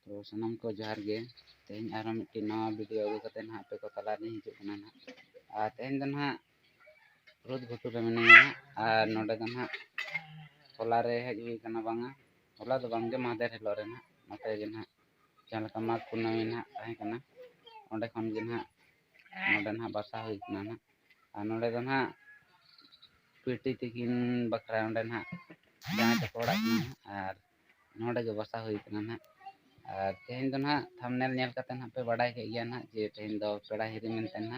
तो सनम को जोहार गे तेहन आरो मिट्टी नवा वीडियो अगू कते ना पे को तला रे हिजुग कना ना आ तेहन दो ना रोज घुटू रे मिनाया और नोडे दो ना होला रे हेज हुई कना बांगा होला दो बांगे मादर हेलो रे ना नते जे ना जहां लका माघ पूर्णिमा ना ताहे कना ओंडे खन गे ना नोडे ना बसा हुई कना ना आ नोडे दो ना पीटी तिकिन बखरा ओंडे ना जहां तक ओड़ा कना और नोडे गे बसा हुई कना ना और तेहन दो ना थंबनेल नेल कते ना पे बडाय के गया ना जे तेहन दो पेड़ा हिरी मेनते ना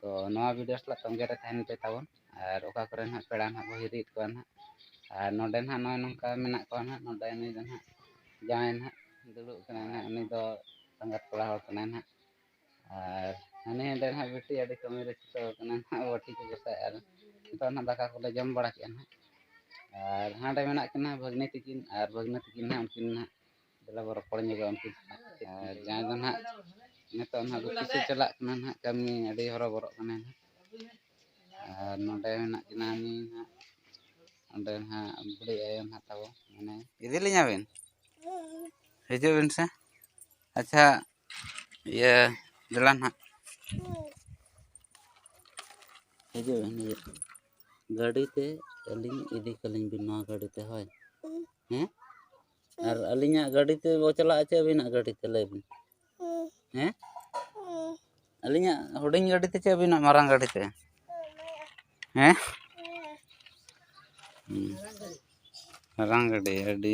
तो नवा वीडियो सला तंगे रे तहन पे ताबन और ओका करे ना पेड़ा ना बो हिरी को ना और नोडे ना नय नंका मेना को ना नोडे नि दो ना जाय ना दुड़ुब कना ना उनी दो संगत कोड़ा हड़ कना ना और हने हेंदे ना बेटी अडी कमी रे छुटो कना ना ओटी को गोसा और तो ना दाका को ले जम बड़ा के ना और हांडे मेना कना भगनी तिकिन और भगना तिकिन ना उनकिन ना दला बर पड़ निगो उनकिन और जाय दो ना नेतो ना गुपी से चला कना ना कमी अडी हरो बरो कना ना और नोडे मेना कना नि ना ओंडे ना बुड़ी आयो ना ताबो माने इदि लिया बेन हिजु बेन से अच्छा ये दला ना हिजु बेन गाड़ी ते अलिंग इदी कलिंग बिन नवा गाड़ी ते होय हैं और अलिंगा गाड़ी ते बो चला चे बिना गाड़ी ते ले बिन हैं अलिंगा हुडिंग गाड़ी ते चे बिना मारांग गाड़ी ते हैं मारांग गाड़ी अडी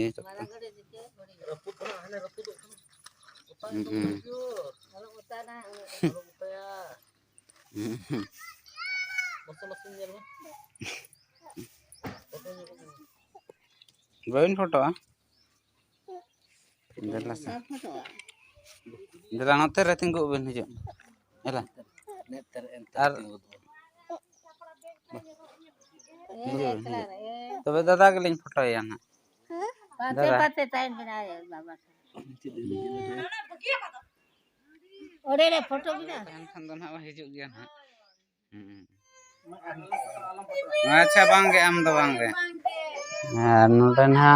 Bawain foto ah. Jelas. Jelas noter rating go ben hijo. Elah. Ar. Tobe dada keling foto ya na. Pate time bina ya baba. Ore re foto bina. Kan do na hijo gya na. अच्छा बांगे आम दो बांगे नोडे ना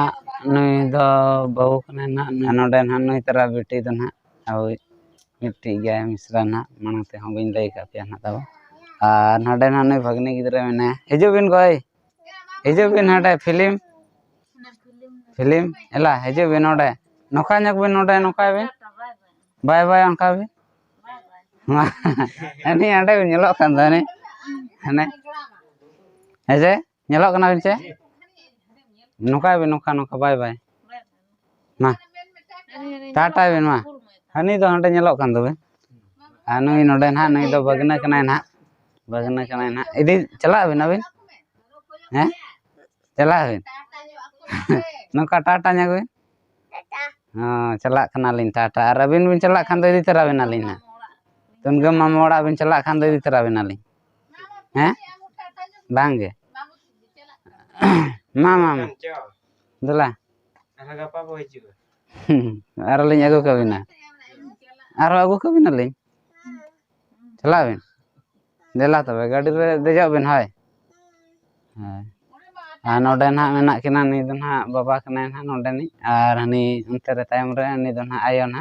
नई दो बहु कने ना नोडे ना नई तरा बेटी दो ना ओई मिट्टी गया मिश्रा ना मानते हम बिन लई का पे ना तब आ नोडे ना नई भगनी गिदरे मेने हिजु बिन गई हिजु बिन हडे फिल्म एला हिजु बिन नोडे नोका नक बिन नोडे नोका बिन बाय बाय अंका बिन अनि आडे बिन ñelok kan दने हने ऐसे ñelok kana बिन से नोका बिन नोका नोका बाय बाय मा टाटा बिन मा हनी दो हंडे ñelok kan दो बिन नुई नोडे ना नुई दो बगना कनाय ना इदी चला बिन अबिन हैं चला बिन नोका टाटा ña बिन हां चला कना लिन टाटा और अबिन बिन चला खान दो इदी तरा बिन आलिन ना तुनगे मामा ओड़ा बिन चला खान दो इदी तरा बिन आलिन हैं बांगे मामा दला अरे गपा बो हिजु आरो लिन अगु कबिना आरो अगु कबिना लिन चला बिन देला तबे गाड़ी रे देजो बिन हाय हां नोडे ना मेना किना नि दो ना बाबा कने ना नोडे नि और हनी अंते रे तायम रे हनी दो ना आयो ना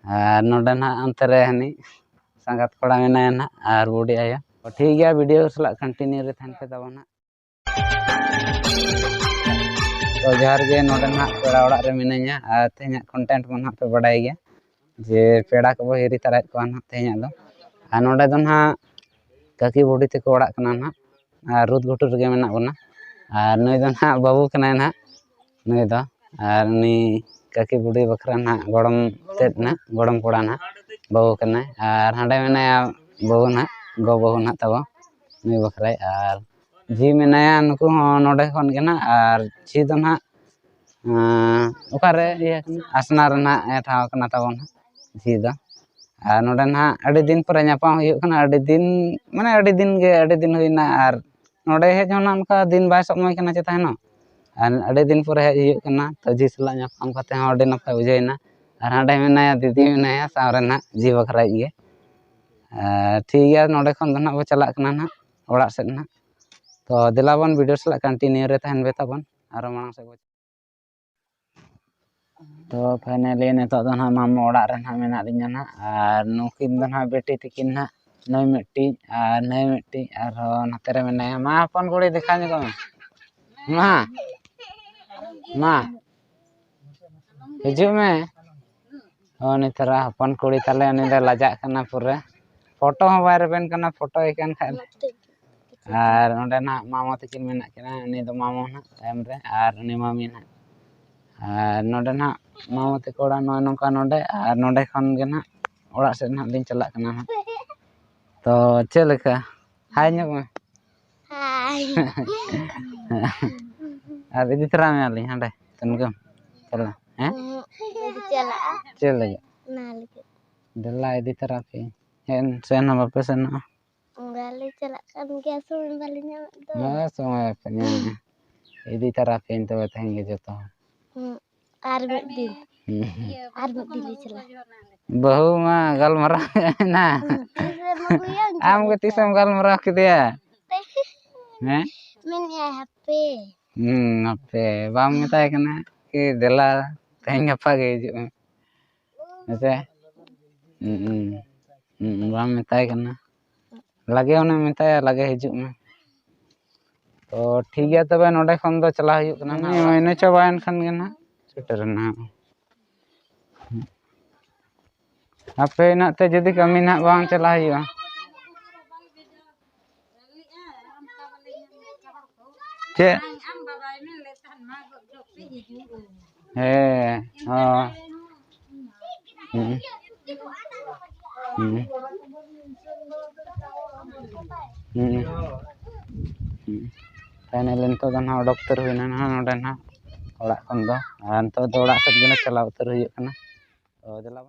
और नोडे ना अंते रे हनी संगत कोड़ा मेना ना और बुडी आयो ठीक गया वीडियो सला कंटिन्यू रे थान पे दबो ना तो जोहार गे नोडे ना पेड़ा ओड़ा रे मिनाया और तेहना कंटेंट को ना पे बडाय गया जे पेड़ा को हिरी तराय को ना तेहना दो आ नोडे दो ना काकी बुडी ते को ओड़ा कना ना और रुद घुटू रे मेना बना और नई दो ना बाबू कना ना नई दो और नी काकी बुडी बखरा ना गड़म तेद ना गड़म कोड़ा ना बाबू कना और हांडे मेनाया बाबू ना गो बाबू ना तब नई बखराय और जी मेनाया नुकु नोडे खन के ना और जी दो ना ओकारे ये आसना रना ठाव कना तबन जी दो और नोडे ना अडी दिन पर न्यापाम हुयुग कना अडी दिन माने अडी दिन गे अडी दिन हुइना और नोडे हेज होना उनका दिन बाय समय कना चेतानो और अडी दिन पर हेज हुयुग कना तो जी सला न्यापाम कते हो अडी नपाय बुझाइना और हांडे मेनाया दीदी मेनाया सावरे ना जी बखराय गे ठीक गया नोडे खन दो ना बो चला कना ना ओड़ा सेद ना तो दिलाबन वीडियो सला कंटिन्यू रे तहन बेताबन आरो मांग से तो फाइनली नितोग दो ना मामू ओड़ा रे ना मेना लिया ना और नुकिन दो ना बेटी तकिन ना नई मिट्टी और नते रे मेना मा अपन कुड़ी दिखा ने को मा मा हिजू में ओ नितरा अपन कुड़ी तले उनी दे लाजा कना पूरे फोटो हो बाय रेबेन कना फोटो इकन खा और ओंडे ना मामा तकिन मेना कना उनी दो मामू ना तायम रे और उनी मामी ना और नोडे ना मामा तक ओड़ा नय नोका नोडे और नोडे खन गे ना ओड़ा से ना लिंग चला कना ना तो चे लेका हाय ᱧᱚᱜ में हाय और इदी तरा में आली हांडे तनगम चला हैं चला चले ना लगे दला इदी तरा पे हेन सेन बापे सेन गाली चला kan गया समय बालिnya do समय पे इदी तरा पे तो बताएंगे जो तो आर दिन चला बहु मा गलमरा ना आम के तीसम गलमरा के दिया हैं मैं हैप्पी हैप्पी बाम मिताय कना कि देला तें गपा गे हिजु ऐसे बाम मिताय कना लगे उन्हें मिताय लगे हिजु में तो ठीक है तबे नोडे खन दो चला हुयु कना ना महीने चबायन खन गे ना सेटरना आपे नाते जदी कमी ना बांग चला हुयु चे हे हां फाइनली तो ना डॉक्टर हुईना ना नोडे ना ओड़ा खन दो और तो ओड़ा सेट गेना चला उतर हुयु कना तो